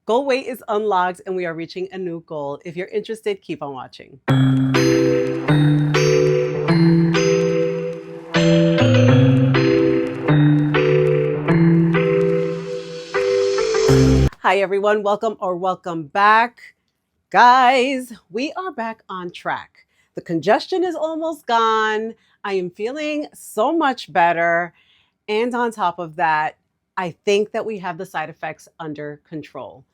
Goal weight is unlocked and we are reaching a new goal. If you're interested, keep on watching. Hi everyone, welcome back. Guys, we are back on track. The congestion is almost gone. I am feeling so much better. And on top of that, I think that we have the side effects under control.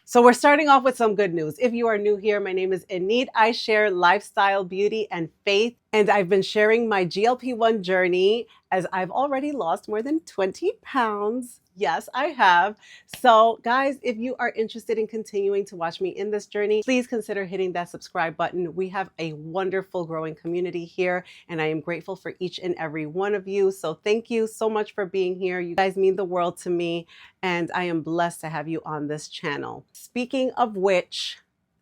So we're starting off with some good news. If you are new here, my name is Enid. I share lifestyle, beauty, and faith. And I've been sharing my GLP-1 journey as I've already lost more than 20 pounds. Yes, I have. So guys, if you are interested in continuing to watch me in this journey, please consider hitting that subscribe button. We have a wonderful growing community here, and I am grateful for each and every one of you. So thank you so much for being here. You guys mean the world to me, and I am blessed to have you on this channel. Speaking of which,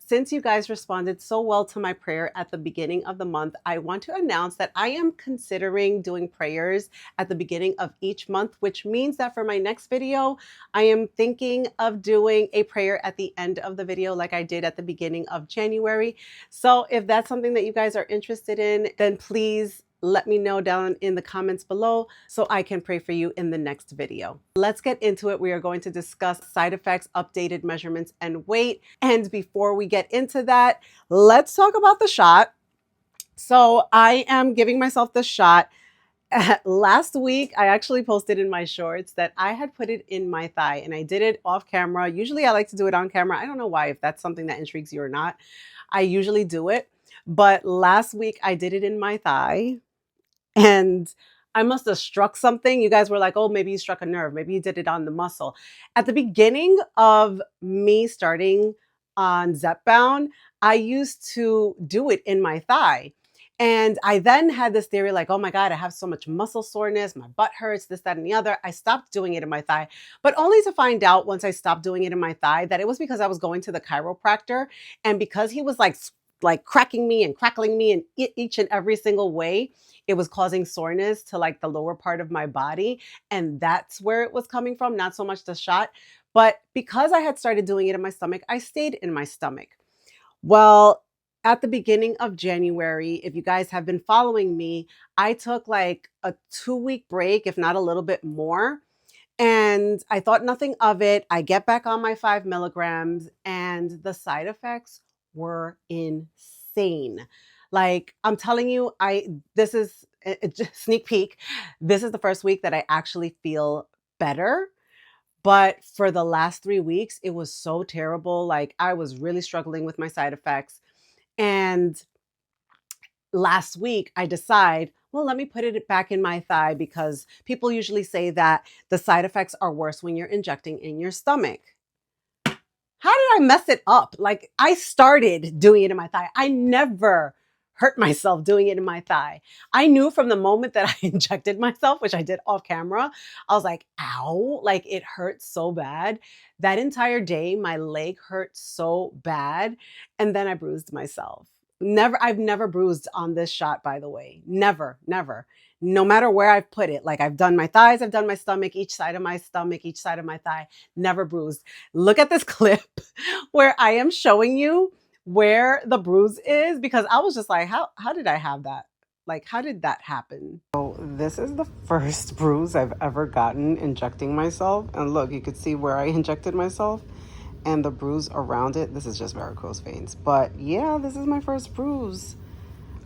since you guys responded so well to my prayer at the beginning of the month, I want to announce that I am considering doing prayers at the beginning of each month, which means that for my next video, I am thinking of doing a prayer at the end of the video like I did at the beginning of January. So if that's something that you guys are interested in, then please let me know down in the comments below so I can pray for you in the next video. Let's get into it. We are going to discuss side effects, updated measurements, and weight. And before we get into that, let's talk about the shot. So I am giving myself the shot. Last week, I actually posted in my shorts that I had put it in my thigh, and I did it off camera. Usually I like to do it on camera. I don't know why, if that's something that intrigues you or not. I usually do it. But last week I did it in my thigh. And I must have struck something. You guys were like, oh, maybe you struck a nerve. Maybe you did it on the muscle. At the beginning of me starting on Zepbound, I used to do it in my thigh. And I then had this theory like, oh my God, I have so much muscle soreness. My butt hurts, this, that, and the other. I stopped doing it in my thigh, but only to find out once I stopped doing it in my thigh that it was because I was going to the chiropractor. And because he was like cracking me and crackling me in each and every single way, it was causing soreness to like the lower part of my body. And that's where it was coming from, not so much the shot. But because I had started doing it in my stomach, I stayed in my stomach. Well, at the beginning of January, if you guys have been following me, I took like a 2-week break, if not a little bit more. And I thought nothing of it. I get back on my 5 milligrams, and the side effects were insane. Like, I'm telling you, this is just sneak peek. This is the first week that I actually feel better. But for the last 3 weeks, it was so terrible. Like, I was really struggling with my side effects. And last week I decide, well, let me put it back in my thigh, because people usually say that the side effects are worse when you're injecting in your stomach. How did I mess it up? Like, I started doing it in my thigh. I never hurt myself doing it in my thigh. I knew from the moment that I injected myself, which I did off camera, I was like, ow, like it hurt so bad. That entire day, my leg hurt so bad. And then I bruised myself. I've never bruised on this shot, by the way. Never, never. No matter where I've put it. Like, I've done my thighs, I've done my stomach, each side of my stomach, each side of my thigh, never bruised. Look at this clip where I am showing you where the bruise is, because I was just like, how did I have that? Like, how did that happen? So this is the first bruise I've ever gotten injecting myself. And look, you could see where I injected myself and the bruise around it. This is just varicose veins. But yeah, this is my first bruise.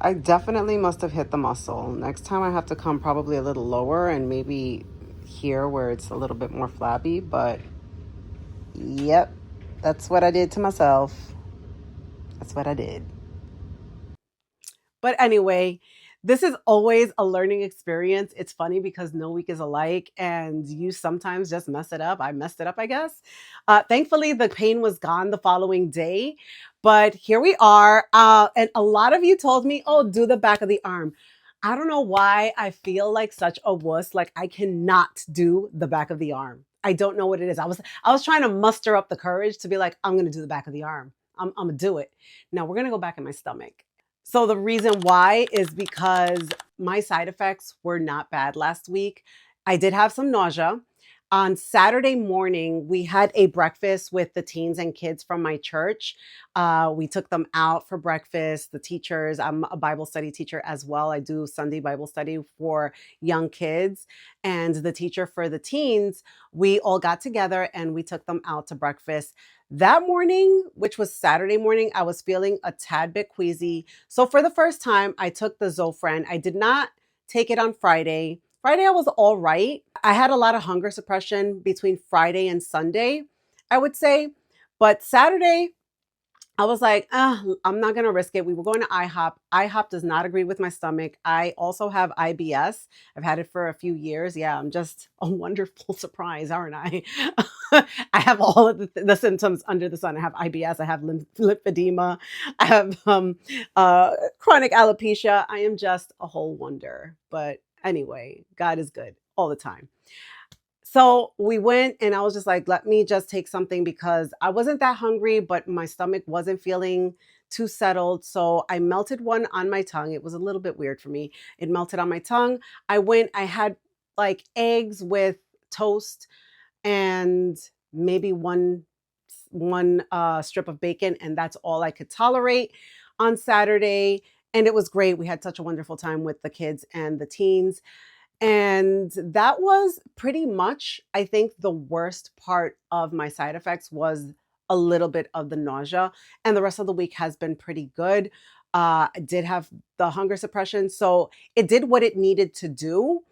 I definitely must have hit the muscle. Next time I have to come probably a little lower and maybe here where it's a little bit more flabby. But yep, that's what I did to myself. That's what I did. But anyway, this is always a learning experience. It's funny because no week is alike, and you sometimes just mess it up. I messed it up, I guess. Thankfully, the pain was gone the following day, but here we are. And a lot of you told me, oh, do the back of the arm. I don't know why I feel like such a wuss. Like, I cannot do the back of the arm. I don't know what it is. I was trying to muster up the courage to be like, I'm going to do the back of the arm. I'm going to do it. Now we're going to go back in my stomach. So the reason why is because my side effects were not bad last week. I did have some nausea. On Saturday morning, we had a breakfast with the teens and kids from my church. We took them out for breakfast. The teachers, I'm a Bible study teacher as well. I do Sunday Bible study for young kids. And the teacher for the teens, we all got together and we took them out to breakfast. That morning, which was Saturday morning, I was feeling a tad bit queasy. So for the first time, I took the Zofran. I did not take it on Friday. Friday, I was all right. I had a lot of hunger suppression between Friday and Sunday, I would say. But Saturday, I was like, I'm not going to risk it. We were going to IHOP. IHOP does not agree with my stomach. I also have IBS. I've had it for a few years. Yeah, I'm just a wonderful surprise, aren't I? I have all of the symptoms under the sun. I have IBS. I have lymphedema. I have chronic alopecia. I am just a whole wonder. But anyway, God is good all the time. So we went and I was just like, let me just take something because I wasn't that hungry, but my stomach wasn't feeling too settled. So I melted one on my tongue. It was a little bit weird for me. It melted on my tongue. I had like eggs with toast and maybe one strip of bacon, and that's all I could tolerate on Saturday. And it was great. We had such a wonderful time with the kids and the teens. And that was pretty much, I think, the worst part of my side effects was a little bit of the nausea. And the rest of the week has been pretty good. I did have the hunger suppression, so it did what it needed to do.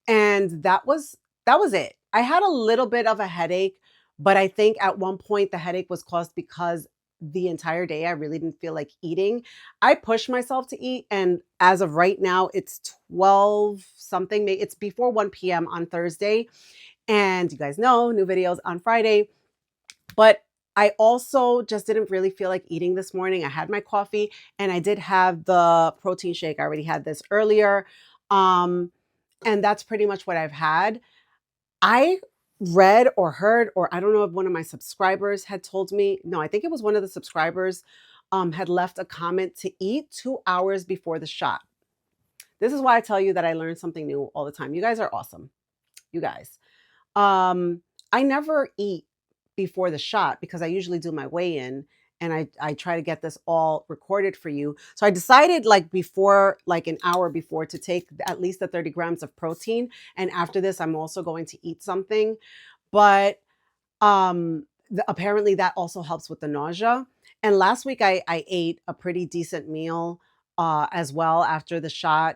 And that was it. I had a little bit of a headache, but I think at one point the headache was caused because the entire day I really didn't feel like eating. I pushed myself to eat, and as of right now it's 12 something. It's before 1 p.m. on Thursday, and you guys know new videos on Friday. But I also just didn't really feel like eating this morning. I had my coffee and I did have the protein shake. I already had this earlier. Um, and that's pretty much what I've had. I read or heard, or I don't know if one of my subscribers had told me, no, I think it was one of the subscribers had left a comment to eat 2 hours before the shot. This is why I tell you that I learn something new all the time. You guys are awesome. You guys. I never eat before the shot because I usually do my weigh-in and I try to get this all recorded for you. So I decided like before, like an hour before, to take at least the 30 grams of protein. And after this, I'm also going to eat something. But apparently that also helps with the nausea. And last week I ate a pretty decent meal as well after the shot.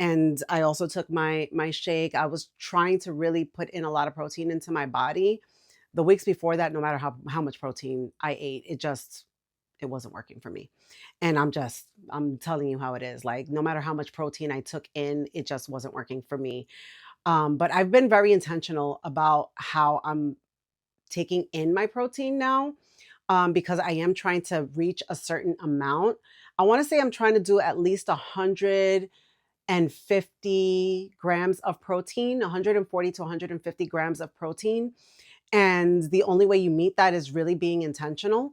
And I also took my shake. I was trying to really put in a lot of protein into my body. The weeks before that, no matter how much protein I ate, it wasn't working for me. And I'm telling you how it is. Like no matter how much protein I took in, it just wasn't working for me. But I've been very intentional about how I'm taking in my protein now, because I am trying to reach a certain amount. I want to say I'm trying to do at least 150 grams of protein, 140 to 150 grams of protein. And the only way you meet that is really being intentional.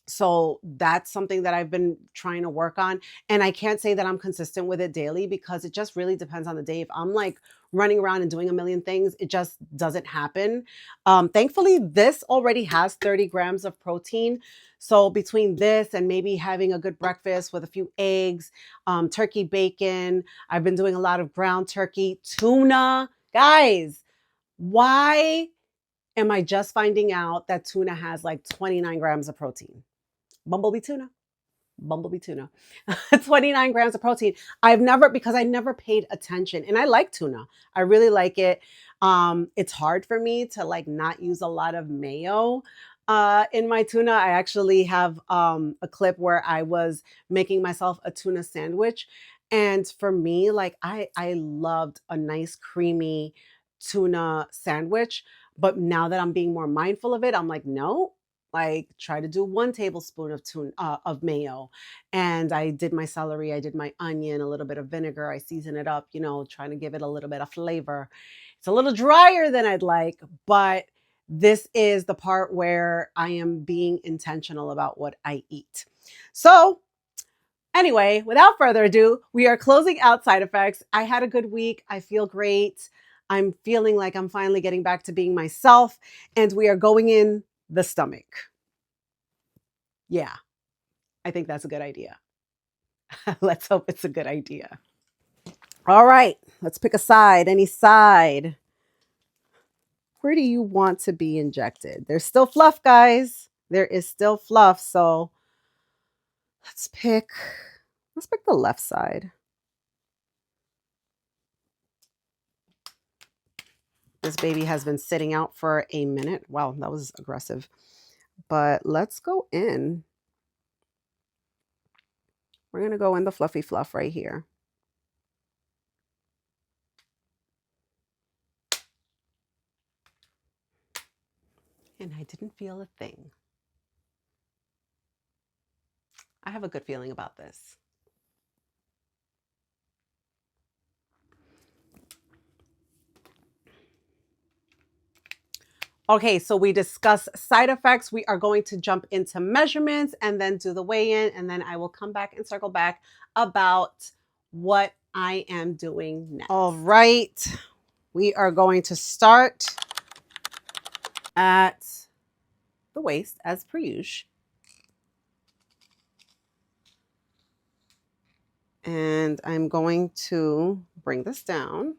So that's something that I've been trying to work on. And I can't say that I'm consistent with it daily because it just really depends on the day. If I'm like running around and doing a million things, it just doesn't happen. Thankfully, this already has 30 grams of protein. So between this and maybe having a good breakfast with a few eggs, turkey bacon, I've been doing a lot of ground turkey, tuna. Guys, why am I just finding out that tuna has like 29 grams of protein? Bumblebee tuna. Bumblebee tuna. 29 grams of protein. Because I never paid attention. And I like tuna. I really like it. It's hard for me to like not use a lot of mayo in my tuna. I actually have a clip where I was making myself a tuna sandwich. And for me, like I loved a nice creamy tuna sandwich. But now that I'm being more mindful of it, I'm like, no, like try to do 1 tablespoon of of mayo. And I did my celery, I did my onion, a little bit of vinegar, I season it up, trying to give it a little bit of flavor. It's a little drier than I'd like, but this is the part where I am being intentional about what I eat. So anyway, without further ado, we are closing out side effects. I had a good week. I feel great. I'm feeling like I'm finally getting back to being myself, and we are going in the stomach. Yeah, I think that's a good idea. Let's hope it's a good idea. All right, let's pick a side, any side. Where do you want to be injected? There's still fluff, guys. There is still fluff, so let's pick the left side. This baby has been sitting out for a minute. Wow, that was aggressive. But let's go in. We're going to go in the fluffy fluff right here. And I didn't feel a thing. I have a good feeling about this. Okay, so we discussed side effects. We are going to jump into measurements and then do the weigh-in, and then I will come back and circle back about what I am doing next. All right, we are going to start at the waist as per usual. And I'm going to bring this down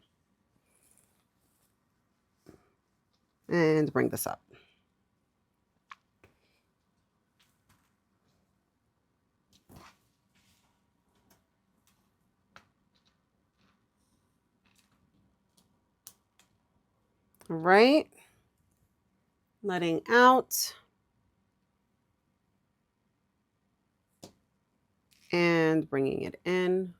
and bring this up. All right, letting out and bringing it in.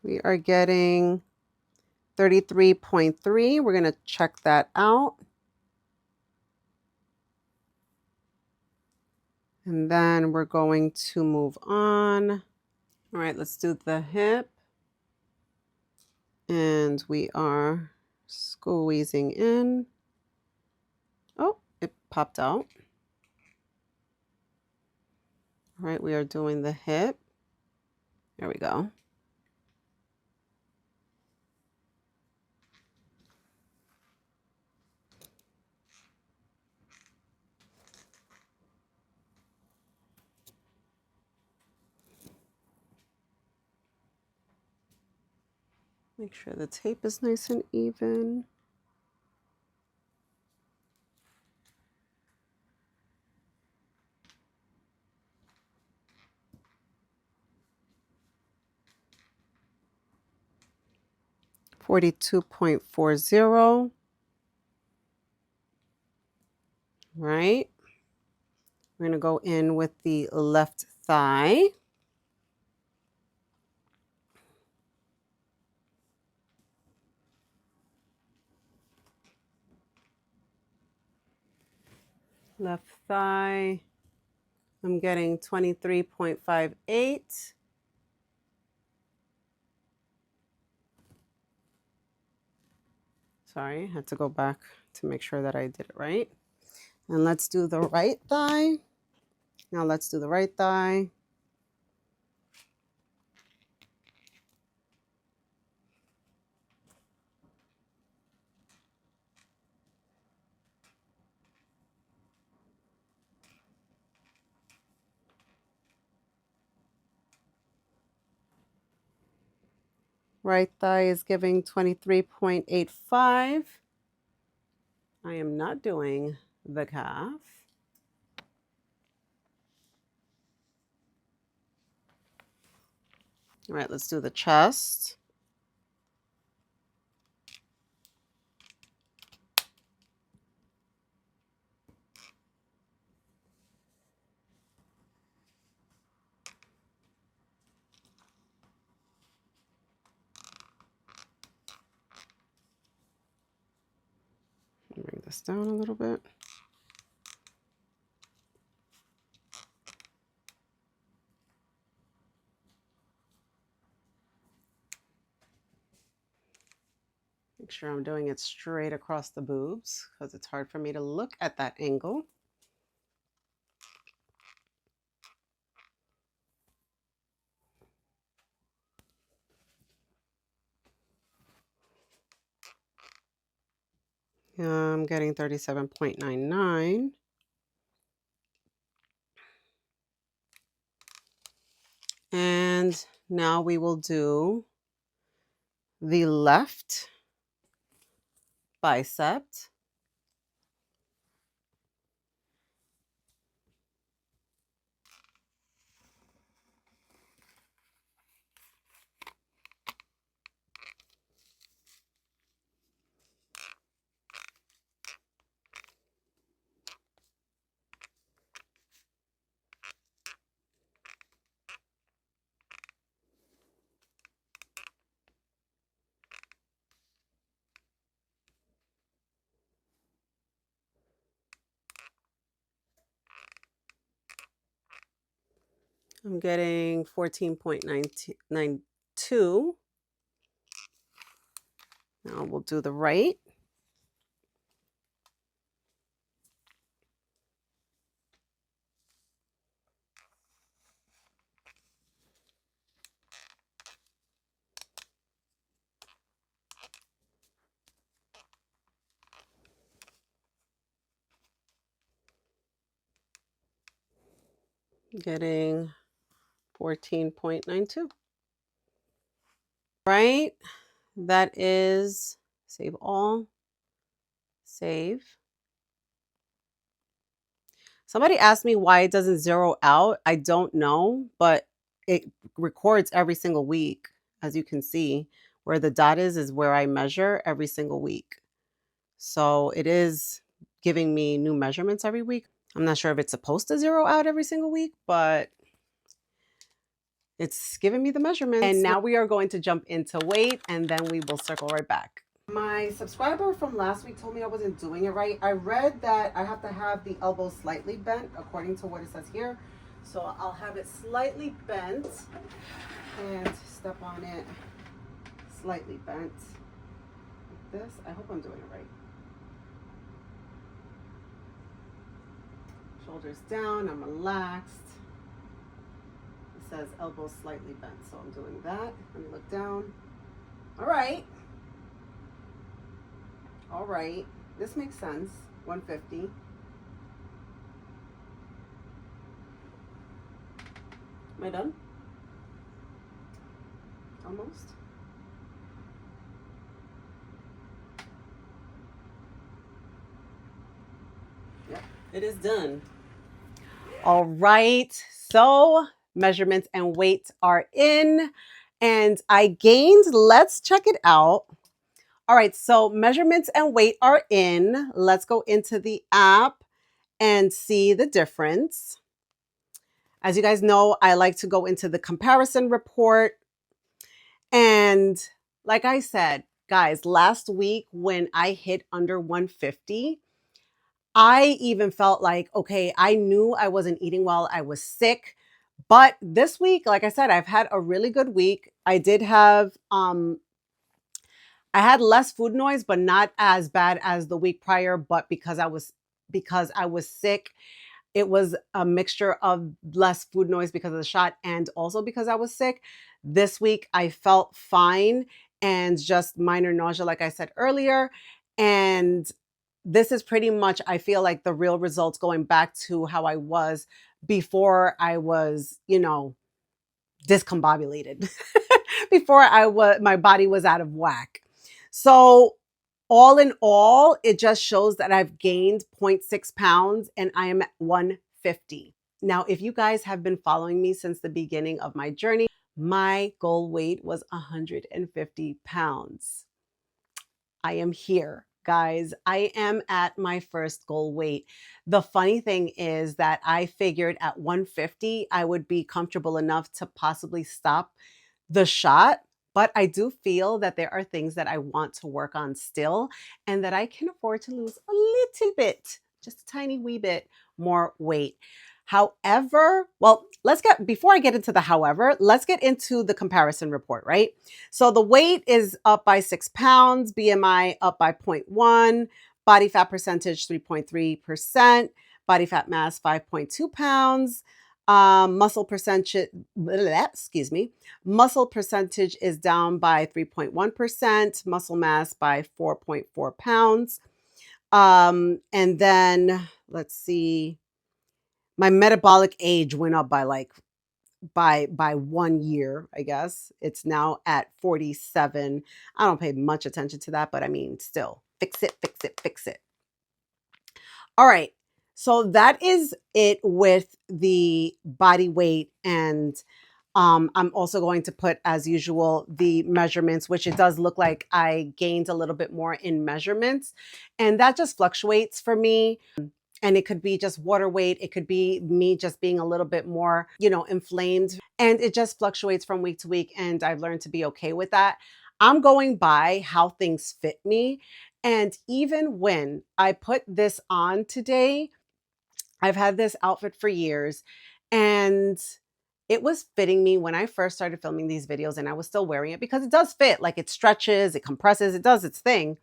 We are getting 33.3. We're going to check that out. And then we're going to move on. All right, let's do the hip. And we are squeezing in. Oh, it popped out. All right, we are doing the hip. There we go. Make sure the tape is nice and even. $42.40. Right. We're going to go in with the left thigh. Left thigh. I'm getting 23.58. Sorry, I had to go back to make sure that I did it right. And let's do the right thigh. Now let's do the right thigh. Right thigh is giving 23.85. I am not doing the calf. All right, let's do the chest. Bring this down a little bit. sure I'm doing it straight across the boobs because it's hard for me to look at that angle. I'm getting 37.99. And now we will do the left bicep. I'm getting 14.92. Now we'll do the right. Getting 14.92. Right, that is save all, save. Somebody asked me why it doesn't zero out. I don't know, but it records every single week. As you can see, where the dot is where I measure every single week. So it is giving me new measurements every week. I'm not sure if it's supposed to zero out every single week, but it's giving me the measurements. And now we are going to jump into weight and then we will circle right back. My subscriber from last week told me I wasn't doing it right. I read that I have to have the elbow slightly bent according to what it says here. So I'll have it slightly bent and step on it slightly bent like this. I hope I'm doing it right. Shoulders down, I'm relaxed. It says elbow slightly bent, so I'm doing that. Let me look down. All right. All right. This makes sense. 150. Am I done? Almost. Yep, it is done. All right, so measurements and weights are in and I gained, let's check it out. All right, so measurements and weight are in. Let's go into the app and see the difference. As you guys know, I like to go into the comparison report. And like I said, guys, last week when I hit under 150, I even felt like, okay, I knew I wasn't eating well. I was sick. But this week, like I said, I've had a really good week. I did have, I had less food noise, but not as bad as the week prior. But because I was sick, it was a mixture of less food noise because of the shot and also because I was sick. This week, I felt fine and just minor nausea, like I said earlier. And this is pretty much, I feel like, the real results going back to how I was before I was, discombobulated, before my body was out of whack. So all in all, it just shows that I've gained 0.6 pounds and I am at 150. Now, if you guys have been following me since the beginning of my journey, my goal weight was 150 pounds. I am here, guys. I am at my first goal weight. The funny thing is that I figured at 150, I would be comfortable enough to possibly stop the shot. But I do feel that there are things that I want to work on still and that I can afford to lose a little bit, just a tiny wee bit more weight. However, well, before I get into the however, let's get into the comparison report, right? So the weight is up by 6 pounds, BMI up by zero point 0.1, body fat percentage 3.3%, body fat mass 5.2 pounds, muscle percentage, excuse me, muscle percentage is down by 3.1%, muscle mass by 4.4 pounds. And then let's see, my metabolic age went up by like by 1 year, I guess. It's now at 47. I don't pay much attention to that, but I mean, still, fix it, fix it, fix it. All right. So that is it with the body weight. And I'm also going to put, as usual, the measurements, which it does look like I gained a little bit more in measurements. And that just fluctuates for me. And it could be just water weight. It could be me just being a little bit more, inflamed. And it just fluctuates from week to week. And I've learned to be okay with that. I'm going by how things fit me. And even when I put this on today, I've had this outfit for years and it was fitting me when I first started filming these videos, and I was still wearing it because it does fit. Like, it stretches, it compresses, it does its thing.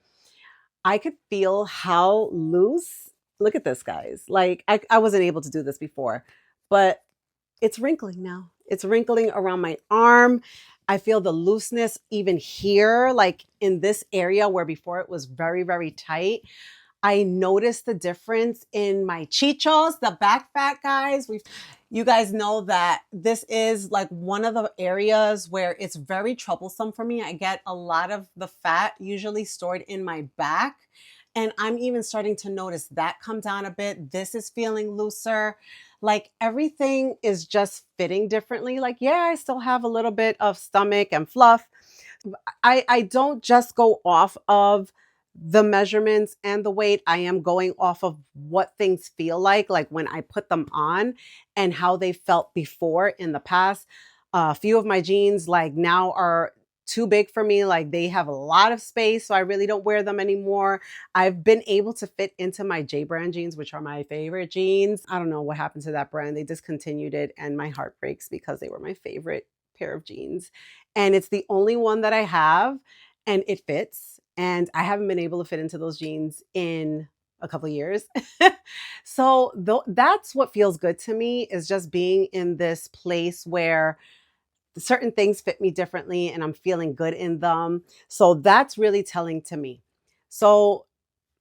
I could feel how loose. Look at this, guys. Like, I wasn't able to do this before, but it's wrinkling now. It's wrinkling around my arm. I feel the looseness even here, like in this area where before it was very, very tight. I noticed the difference in my chichos, the back fat, guys. You guys know that this is like one of the areas where it's very troublesome for me. I get a lot of the fat usually stored in my back. And I'm even starting to notice that come down a bit. This is feeling looser. Like, everything is just fitting differently. Like, yeah, I still have a little bit of stomach and fluff. I don't just go off of the measurements and the weight. I am going off of what things feel like when I put them on and how they felt before in the past. A few of my jeans like now are too big for me. Like, they have a lot of space, so I really don't wear them anymore. I've been able to fit into my J brand jeans, which are my favorite jeans. I don't know what happened to that brand. They discontinued it and my heart breaks because they were my favorite pair of jeans. And it's the only one that I have and it fits. And I haven't been able to fit into those jeans in a couple of years. So that's what feels good to me, is just being in this place where certain things fit me differently and I'm feeling good in them. So that's really telling to me. So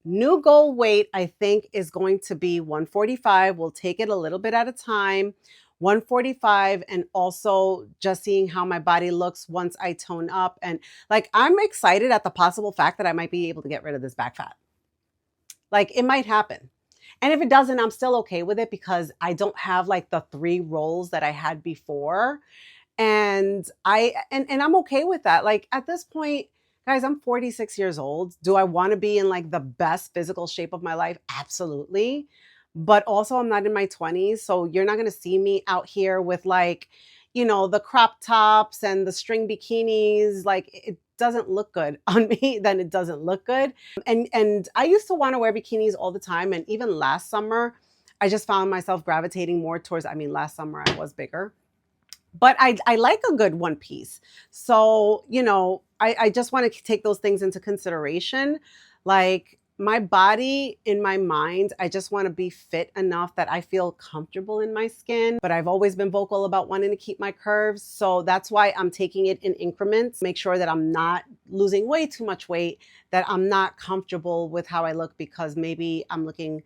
new goal weight, I think, is going to be 145. We'll take it a little bit at a time. 145, and also just seeing how my body looks once I tone up. And like, I'm excited at the possible fact that I might be able to get rid of this back fat. Like, it might happen. And if it doesn't, I'm still okay with it because I don't have like the 3 rolls that I had before. And I'm okay with that. Like, at this point, guys, I'm 46 years old. Do I want to be in like the best physical shape of my life? Absolutely. But also, I'm not in my 20s, so you're not going to see me out here with like, the crop tops and the string bikinis. Like, it doesn't look good on me, then it doesn't look good. And I used to want to wear bikinis all the time, and even last summer, I just found myself gravitating more towards, last summer I was bigger. But I like a good one piece. So, I just want to take those things into consideration. Like, my body, in my mind, I just want to be fit enough that I feel comfortable in my skin. But I've always been vocal about wanting to keep my curves. So that's why I'm taking it in increments. Make sure that I'm not losing way too much weight, that I'm not comfortable with how I look because maybe I'm looking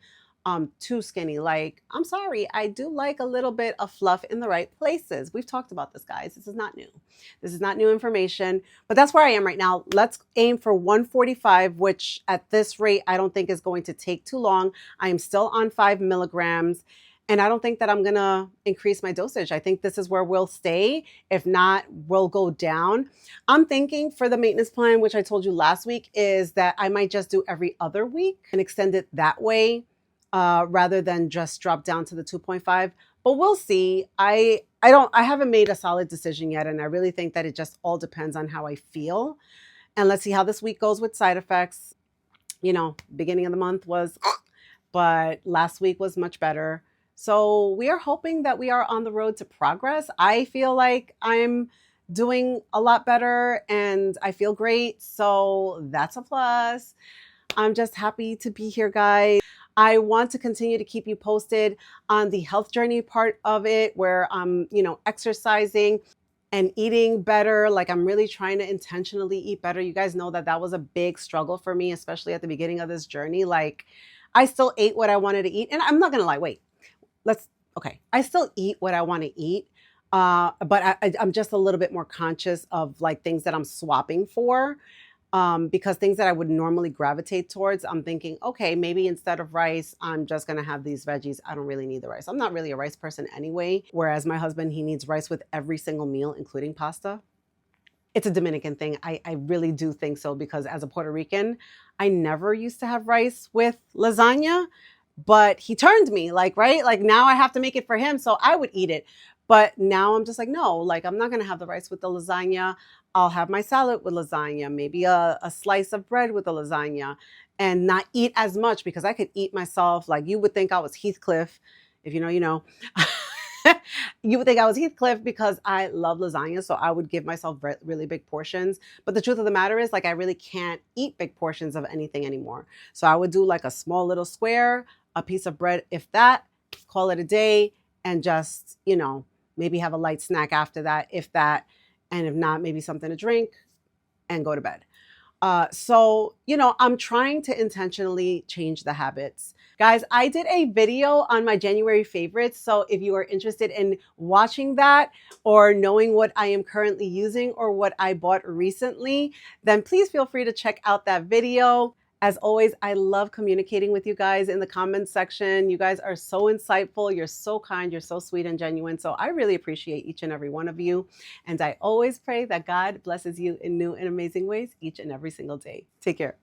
too skinny. Like, I'm sorry, I do like a little bit of fluff in the right places. We've talked about this, guys. This is not new. This is not new information, but that's where I am right now. Let's aim for 145, which at this rate, I don't think is going to take too long. I am still on 5 milligrams. And I don't think that I'm going to increase my dosage. I think this is where we'll stay. If not, we'll go down. I'm thinking for the maintenance plan, which I told you last week, is that I might just do every other week and extend it that way. Rather than just drop down to the 2.5, but we'll see. I haven't made a solid decision yet, and I really think that it just all depends on how I feel. And let's see how this week goes with side effects. Beginning of the month was, but last week was much better. So we are hoping that we are on the road to progress. I feel like I'm doing a lot better and I feel great. So that's a plus. I'm just happy to be here, guys. I want to continue to keep you posted on the health journey part of it where I'm, exercising and eating better. Like I'm really trying to intentionally eat better. You guys know that that was a big struggle for me, especially at the beginning of this journey. Like I still ate what I wanted to eat. And I'm not going to lie, wait, okay. I still eat what I want to eat. But I'm just a little bit more conscious of like things that I'm swapping for because things that I would normally gravitate towards, I'm thinking, okay, maybe instead of rice, I'm just gonna have these veggies. I don't really need the rice. I'm not really a rice person anyway. Whereas my husband, he needs rice with every single meal, including pasta. It's a Dominican thing. I really do think so because as a Puerto Rican, I never used to have rice with lasagna, but he turned me like, right? Like now I have to make it for him. So I would eat it. But now I'm just like, no, like I'm not going to have the rice with the lasagna. I'll have my salad with lasagna, maybe a slice of bread with the lasagna and not eat as much because I could eat myself. Like you would think I was Heathcliff. If you know, you know. You would think I was Heathcliff because I love lasagna. So I would give myself really big portions. But the truth of the matter is, like, I really can't eat big portions of anything anymore. So I would do like a small little square, a piece of bread, if that, call it a day, and just, maybe have a light snack after that, if that. And if not, maybe something to drink and go to bed. I'm trying to intentionally change the habits. Guys, I did a video on my January favorites. So if you are interested in watching that or knowing what I am currently using or what I bought recently, then please feel free to check out that video. As always, I love communicating with you guys in the comments section. You guys are so insightful. You're so kind. You're so sweet and genuine. So I really appreciate each and every one of you. And I always pray that God blesses you in new and amazing ways each and every single day. Take care.